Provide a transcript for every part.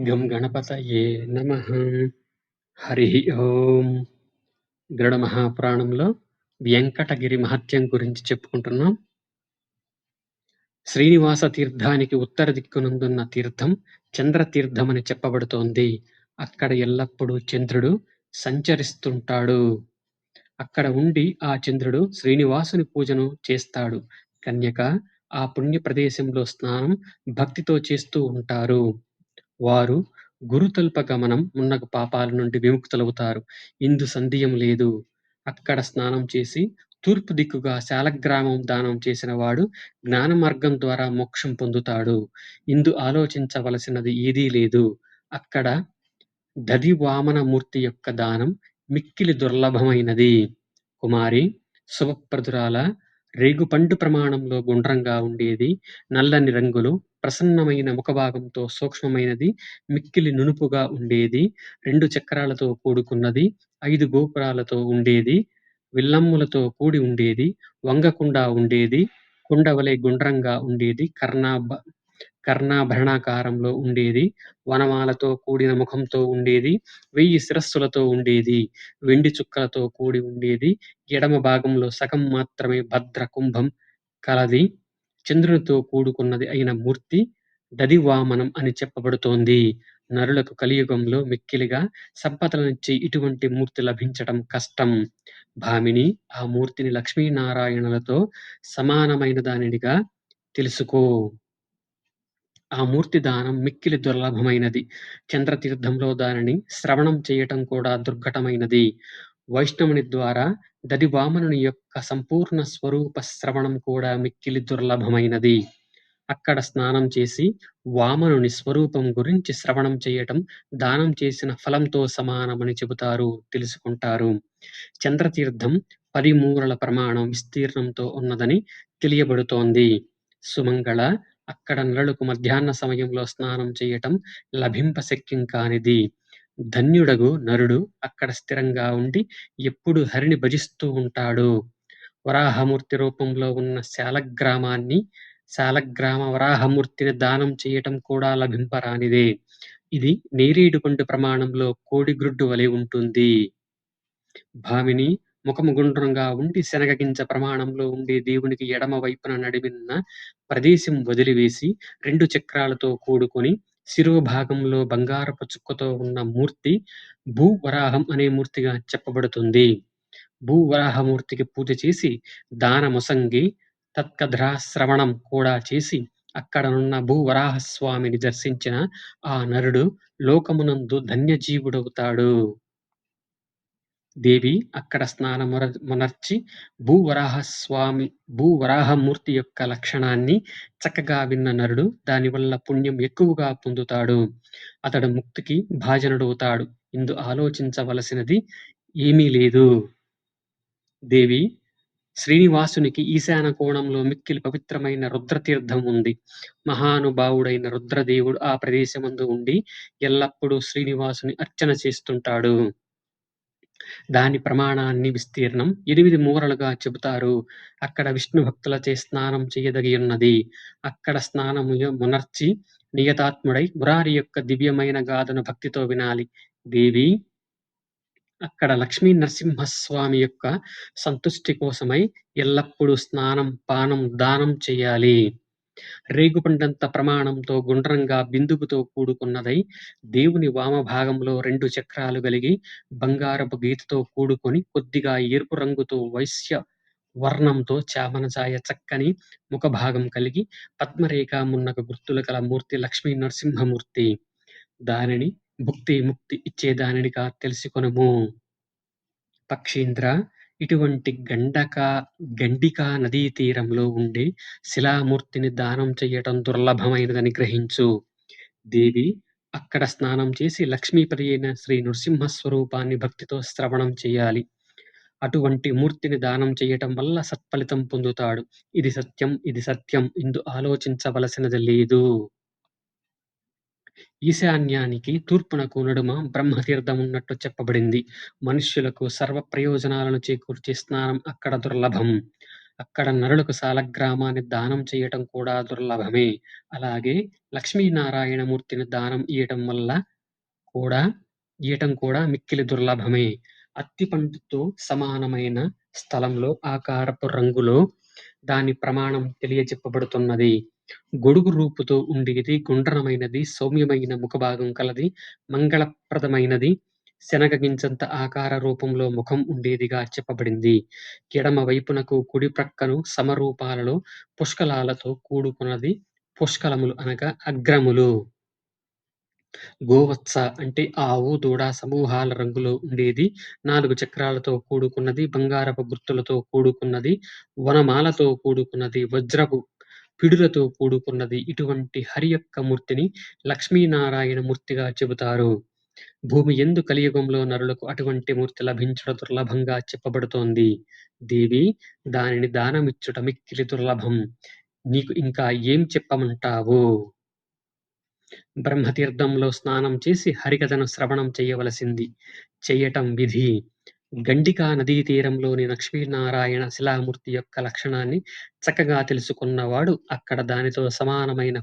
గం గణపతయే నమః. హరి ఓం. గరుడ మహాపురాణంలో వెంకటగిరి మహత్యం గురించి చెప్పుకుంటున్నాం. శ్రీనివాస తీర్థానికి ఉత్తర దిక్కునందున్న తీర్థం చంద్రతీర్థమని చెప్పబడుతోంది. అక్కడ ఎల్లప్పుడూ చంద్రుడు సంచరిస్తుంటాడు. అక్కడ ఉండి ఆ చంద్రుడు శ్రీనివాసుని పూజను చేస్తాడు. కన్యక ఆ పుణ్య ప్రదేశంలో స్నానం భక్తితో చేస్తూ ఉంటారు. వారు గురుతల్ప గమనం మున్నగు పాపాల నుండి విముక్తులవుతారు. ఇందు సందేహం లేదు. అక్కడ స్నానం చేసి తూర్పు దిక్కుగా శాలగ్రామం దానం చేసిన వాడు జ్ఞాన మార్గం ద్వారా మోక్షం పొందుతాడు. ఇందు ఆలోచించవలసినది ఏదీ లేదు. అక్కడ దధివామన మూర్తి యొక్క దానం మిక్కిలి దుర్లభమైనది. కుమారి, శుభప్రదురాల, రేగుపండు ప్రమాణంలో గుండ్రంగా ఉండేది, నల్లని రంగులో, ప్రసన్నమైన ముఖభాగంతో సూక్ష్మమైనది, మిక్కిలి నునుపుగా ఉండేది, 2 చక్రాలతో కూడుకున్నది, 5 గోపురాలతో ఉండేది, విల్లమ్ములతో కూడి ఉండేది, వంగకుండా ఉండేది, కుండవలె గుండ్రంగా ఉండేది, కర్ణాభరణాకారంలో ఉండేది, వనమాలతో కూడిన ముఖంతో ఉండేది, 1000 శిరస్సులతో ఉండేది, వెండి చుక్కలతో కూడి ఉండేది, ఎడమ భాగంలో సగం మాత్రమే భద్ర కుంభం కలది, చంద్రునితో కూడుకున్నది అయిన మూర్తి దధివామనం అని చెప్పబడుతోంది. నరులకు కలియుగంలో మిక్కిలిగా సంపదలనిచ్చే ఇటువంటి మూర్తి లభించటం కష్టం. భామిని, ఆ మూర్తిని లక్ష్మీనారాయణులతో సమానమైన దానినిగా తెలుసుకో. ఆ మూర్తి దానం మిక్కిలి దుర్లభమైనది. చంద్రతీర్థంలో దానిని శ్రవణం చేయటం కూడా దుర్ఘటమైనది. వైష్ణవుని ద్వారా దధివామనుని యొక్క సంపూర్ణ స్వరూప శ్రవణం కూడా మిక్కిలి దుర్లభమైనది. అక్కడ స్నానం చేసి వామనుని స్వరూపం గురించి శ్రవణం చేయటం దానం చేసిన ఫలంతో సమానమని చెబుతారు, తెలుసుకుంటారు. చంద్రతీర్థం 10 మూరల ప్రమాణం విస్తీర్ణంతో ఉన్నదని తెలియబడుతోంది. సుమంగళ, అక్కడ నరులకు మధ్యాహ్న సమయంలో స్నానం చేయటం లభింపశక్యం కానిది. ధన్యుడగు నరుడు అక్కడ స్థిరంగా ఉండి ఎప్పుడు హరిని భజిస్తూ ఉంటాడు. వరాహమూర్తి రూపంలో ఉన్న శాలగ్రామ వరాహమూర్తిని దానం చేయటం కూడా లభింపరానిదే. ఇది నేరేడుపండు ప్రమాణంలో కోడిగ్రుడ్డు వలె ఉంటుంది. భామిని, ముఖము గుండ్రంగా ఉండి శనగగింజ ప్రమాణంలో ఉండే దేవునికి ఎడమ వైపున నడిమిన్న ప్రదేశం వదిలివేసి 2 చక్రాలతో కూడుకొని శిరోభాగంలో బంగారపు చుక్కతో ఉన్న మూర్తి భూవరాహం అనే మూర్తిగా చెప్పబడుతుంది. భూవరాహమూర్తికి పూజ చేసి దానమొసంగి తత్కథాశ్రవణం కూడా చేసి అక్కడనున్న భూవరాహస్వామిని దర్శించిన ఆ నరుడు లోకమునందు ధన్యజీవుడవుతాడు. దేవి అక్కడ స్నానమునర్చి భూవరాహమూర్తి యొక్క లక్షణాన్ని చక్కగా విన్న నరుడు దానివల్ల పుణ్యం ఎక్కువగా పొందుతాడు. అతడు ముక్తికి భాజనుడవుతాడు. ఇందు ఆలోచించవలసినది ఏమీ లేదు. దేవి, శ్రీనివాసునికి ఈశాన కోణంలో మిక్కిలి పవిత్రమైన రుద్రతీర్థం ఉంది. మహానుభావుడైన రుద్రదేవుడు ఆ ప్రదేశమందు ఉండి ఎల్లప్పుడూ శ్రీనివాసుని అర్చన చేస్తుంటాడు. దాని ప్రమాణాన్ని విస్తీర్ణం 8 మూరలుగా చెబుతారు. అక్కడ విష్ణు భక్తులచే స్నానం చేయదగియున్నది. అక్కడ మునర్చి నియతాత్ముడై మురారి యొక్క దివ్యమైన గాథను భక్తితో వినాలి. దేవి, అక్కడ లక్ష్మీ నరసింహస్వామి యొక్క సంతుష్టి కోసమై ఎల్లప్పుడూ స్నానం, పానం, దానం చెయ్యాలి. రేగుపండంత ప్రమాణంతో గుండ్రంగా బిందువుతో కూడుకున్నదై దేవుని వామభాగంలో 2 చక్రాలు గలిగి బంగారపు గీతతో కూడుకొని కొద్దిగా ఎరుపు రంగుతో వైశ్య వర్ణంతో చామనఛాయ చక్కని ముఖభాగం కలిగి పద్మరేఖ మున్నగు గుర్తులు కల మూర్తి లక్ష్మీ నరసింహమూర్తి. దానిని భుక్తి ముక్తి ఇచ్చే దానినిగా తెలుసుకొనుము. పక్షీంద్ర, ఇటువంటి గండికా నదీ తీరంలో ఉండే శిలామూర్తిని దానం చెయ్యటం దుర్లభమైనదని గ్రహించు. దేవి, అక్కడ స్నానం చేసి లక్ష్మీపతి అయిన శ్రీ నృసింహ స్వరూపాన్ని భక్తితో శ్రవణం చెయ్యాలి. అటువంటి మూర్తిని దానం చెయ్యటం వల్ల సత్ఫలితం పొందుతాడు. ఇది సత్యం, ఇది సత్యం. ఇందు ఆలోచించవలసినది లేదు. ఈశాన్యానికి తూర్పునకు నడుమ బ్రహ్మతీర్థమున్నట్టు చెప్పబడింది. మనుష్యులకు సర్వ ప్రయోజనాలను చేకూర్చే స్నానం అక్కడ దుర్లభం. అక్కడ నరులకు సాలగ్రామాన్ని దానం చేయటం కూడా దుర్లభమే. అలాగే లక్ష్మీనారాయణమూర్తిని దానం కూడా ఇయ్యటం కూడా మిక్కిలి దుర్లభమే. అత్తిపండుతో సమానమైన స్థలంలో ఆకారపు రంగులో దాని ప్రమాణం తెలియచెప్పబడుతున్నది. గొడుగు రూపుతో ఉండేది, గుండ్రమైనది, సౌమ్యమైన ముఖభాగం కలది, మంగళప్రదమైనది, శనగ గింజంత ఆకార రూపంలో ముఖం ఉండేదిగా చెప్పబడింది. ఎడమ వైపునకు కుడి ప్రక్కను సమరూపాలలో పుష్కలాలతో కూడుకున్నది. పుష్కలములు అనగా అగ్రములు. గోవత్స అంటే ఆవు, దూడ సమూహాల రంగులో ఉండేది. 4 చక్రాలతో కూడుకున్నది. బంగారపు గుర్తులతో కూడుకున్నది. వనమాలతో కూడుకున్నది. వజ్రపు పిడులతో కూడుకున్నది. ఇటువంటి హరి యొక్క మూర్తిని లక్ష్మీనారాయణ మూర్తిగా చెబుతారు. భూమి యందు కలియుగంలో నరులకు అటువంటి మూర్తి లభించుట దుర్లభంగా చెప్పబడుతోంది. దేవి, దానిని దానమిచ్చుట మిక్కిలి దుర్లభం. నీకు ఇంకా ఏం చెప్పమంటావు? బ్రహ్మతీర్థంలో స్నానం చేసి హరికథను శ్రవణం చెయ్యవలసింది. చెయ్యటం విధి. గండికా నదీ తీరంలోని లక్ష్మీనారాయణ శిలామూర్తి యొక్క లక్షణాన్ని చక్కగా తెలుసుకున్నవాడు అక్కడ దానితో సమానమైన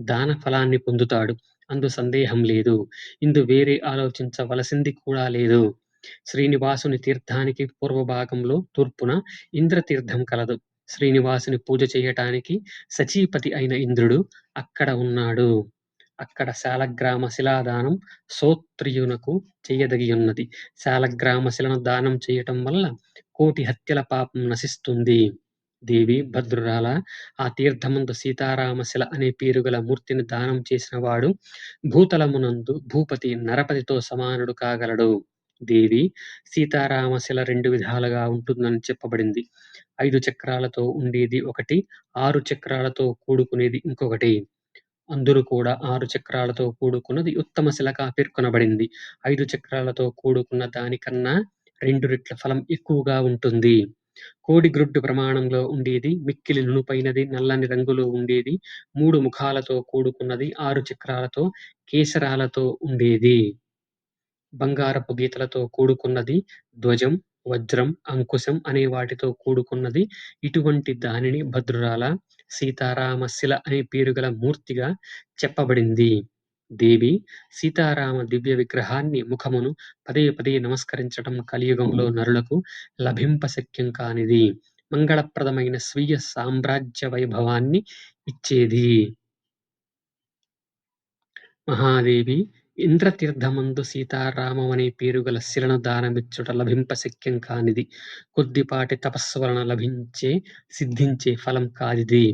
దాన ఫలాన్ని పొందుతాడు. అందు సందేహం లేదు. ఇందు వేరే ఆలోచించవలసింది కూడా లేదు. శ్రీనివాసుని తీర్థానికి పూర్వభాగంలో తూర్పున ఇంద్రతీర్థం కలదు. శ్రీనివాసుని పూజ చేయటానికి సచీపతి అయిన ఇంద్రుడు అక్కడ ఉన్నాడు. అక్కడ శాలగ్రామ శిలాదానం శ్రోత్రియునకు చెయ్యదగియున్నది. శాలగ్రామ శిలను దానం చేయటం వల్ల కోటి హత్యల పాపం నశిస్తుంది. దేవి భద్రురాల, ఆ తీర్థమందు సీతారామశిల అనే పేరుగల మూర్తిని దానం చేసినవాడు భూతలమునందు భూపతి నరపతితో సమానుడు కాగలడు. దేవి, సీతారామశిల 2 విధాలుగా ఉంటుందని చెప్పబడింది. 5 చక్రాలతో ఉండేది ఒకటి, 6 చక్రాలతో కూడుకునేది ఇంకొకటి. అందులో కూడా 6 చక్రాలతో కూడుకున్నది ఉత్తమ శిలగా పేర్కొనబడింది. 5 చక్రాలతో కూడుకున్న దానికన్నా 2 రెట్ల ఫలం ఎక్కువగా ఉంటుంది. కోడిగ్రుడ్డు ప్రమాణంలో ఉండేది, మిక్కిలి నునుపైనది, నల్లని రంగులో ఉండేది, 3 ముఖాలతో కూడుకున్నది, 6 చక్రాలతో, కేసరాలతో ఉండేది. బంగారపు గీతలతో కూడుకున్నది, ధ్వజం, వజ్రం, అంకుశం అనే వాటితో కూడుకున్నది. ఇటువంటి దానిని భద్రురాల, సీతారామశిల అనే పేరుగల మూర్తిగా చెప్పబడింది. దేవి, సీతారామ దివ్య విగ్రహాన్ని ముఖమును పదే పదే నమస్కరించటం కలియుగంలో నరులకు లభింపశక్యం కానిది. మంగళప్రదమైన స్వీయ సామ్రాజ్య వైభవాన్ని ఇచ్చేది. మహాదేవి, ఇంద్రతీర్థమందు సీతారామమనే పేరుగల శిలను దానమిచ్చుట లభింపశక్యం కానిది. కొద్దిపాటి తపస్సు వలన సిద్ధించే ఫలం కాదిది.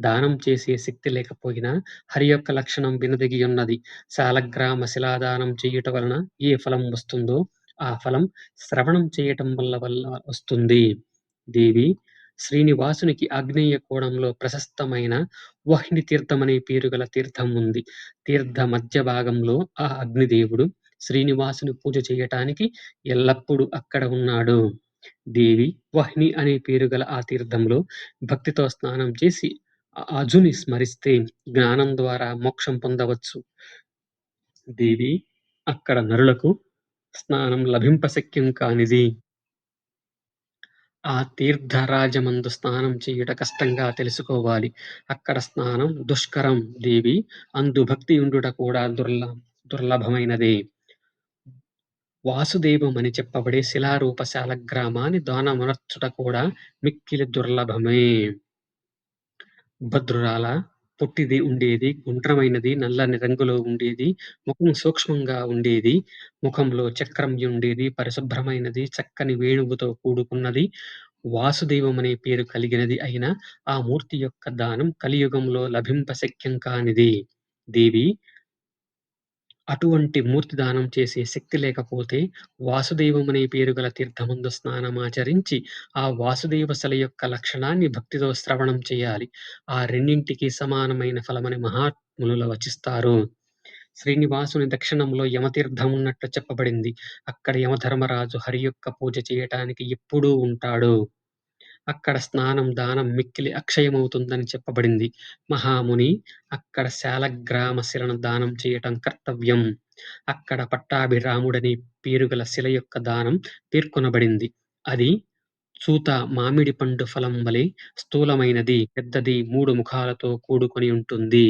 దానం చేసే శక్తి లేకపోయినా హరి యొక్క లక్షణం వినదగియున్నది. శాలగ్రామ శిలాదానం చేయుట వలన ఏ ఫలం వస్తుందో ఆ ఫలం శ్రవణం చేయటం వల్ల వస్తుంది. దేవి, శ్రీనివాసునికి ఆగ్నేయ కోణంలో ప్రశస్తమైన వహ్ని తీర్థమనే పేరుగల తీర్థం ఉంది. తీర్థ మధ్య భాగంలో ఆ అగ్నిదేవుడు శ్రీనివాసుని పూజ చేయటానికి ఎల్లప్పుడూ అక్కడ ఉన్నాడు. దేవి, వహ్ని అనే పేరుగల ఆ తీర్థంలో భక్తితో స్నానం చేసి అజుని స్మరిస్తే జ్ఞానం ద్వారా మోక్షం పొందవచ్చు. దేవి, అక్కడ నరులకు స్నానం లభింపశక్యం కానిది. ఆ తీర్థరాజమందు స్నానం చేయుట కష్టంగా తెలుసుకోవాలి. అక్కడ స్నానం దుష్కరం. దేవి, అందు భక్తి ఉండుట కూడా దుర్లభమైనదే. వాసుదేవమని చెప్పబడే శిలారూప శాలగ్రామాన్ని దానమునర్చుట కూడా మిక్కిలి దుర్లభమే. భద్రురాల, పొట్టిది ఉండేది, గుండ్రమైనది, నల్లని రంగులో ఉండేది, ముఖం సూక్ష్మంగా ఉండేది, ముఖంలో చక్రం ఉండేది, పరిశుభ్రమైనది, చక్కని వేణువుతో కూడుకున్నది, వాసుదేవమనే పేరు కలిగినది అయిన ఆ మూర్తి యొక్క దానం కలియుగంలో లభింపశక్యం కానిది. దేవి, అటువంటి మూర్తి దానం చేసే శక్తి లేకపోతే వాసుదేవమనే పేరుగల తీర్థమందు స్నానమాచరించి ఆ వాసుదేవశల యొక్క లక్షణాన్ని భక్తితో శ్రవణం చేయాలి. ఆ రెండింటికి సమానమైన ఫలమని మహాత్ములు వచిస్తారు. శ్రీనివాసుని దక్షిణంలో యమతీర్థం ఉన్నట్లు చెప్పబడింది. అక్కడ యమధర్మరాజు హరి యొక్క పూజ చేయటానికి ఎప్పుడూ ఉంటాడు. అక్కడ స్నానం దానం మిక్కిలి అక్షయమవుతుందని చెప్పబడింది. మహాముని, అక్కడ శాలగ్రామ శిలను దానం చేయటం కర్తవ్యం. అక్కడ పట్టాభిరాముడనే పేరుగల శిల యొక్క దానం పేర్కొనబడింది. అది చూత మామిడి పండు ఫలం వలె స్థూలమైనది, పెద్దది, 3 ముఖాలతో కూడుకొని ఉంటుంది.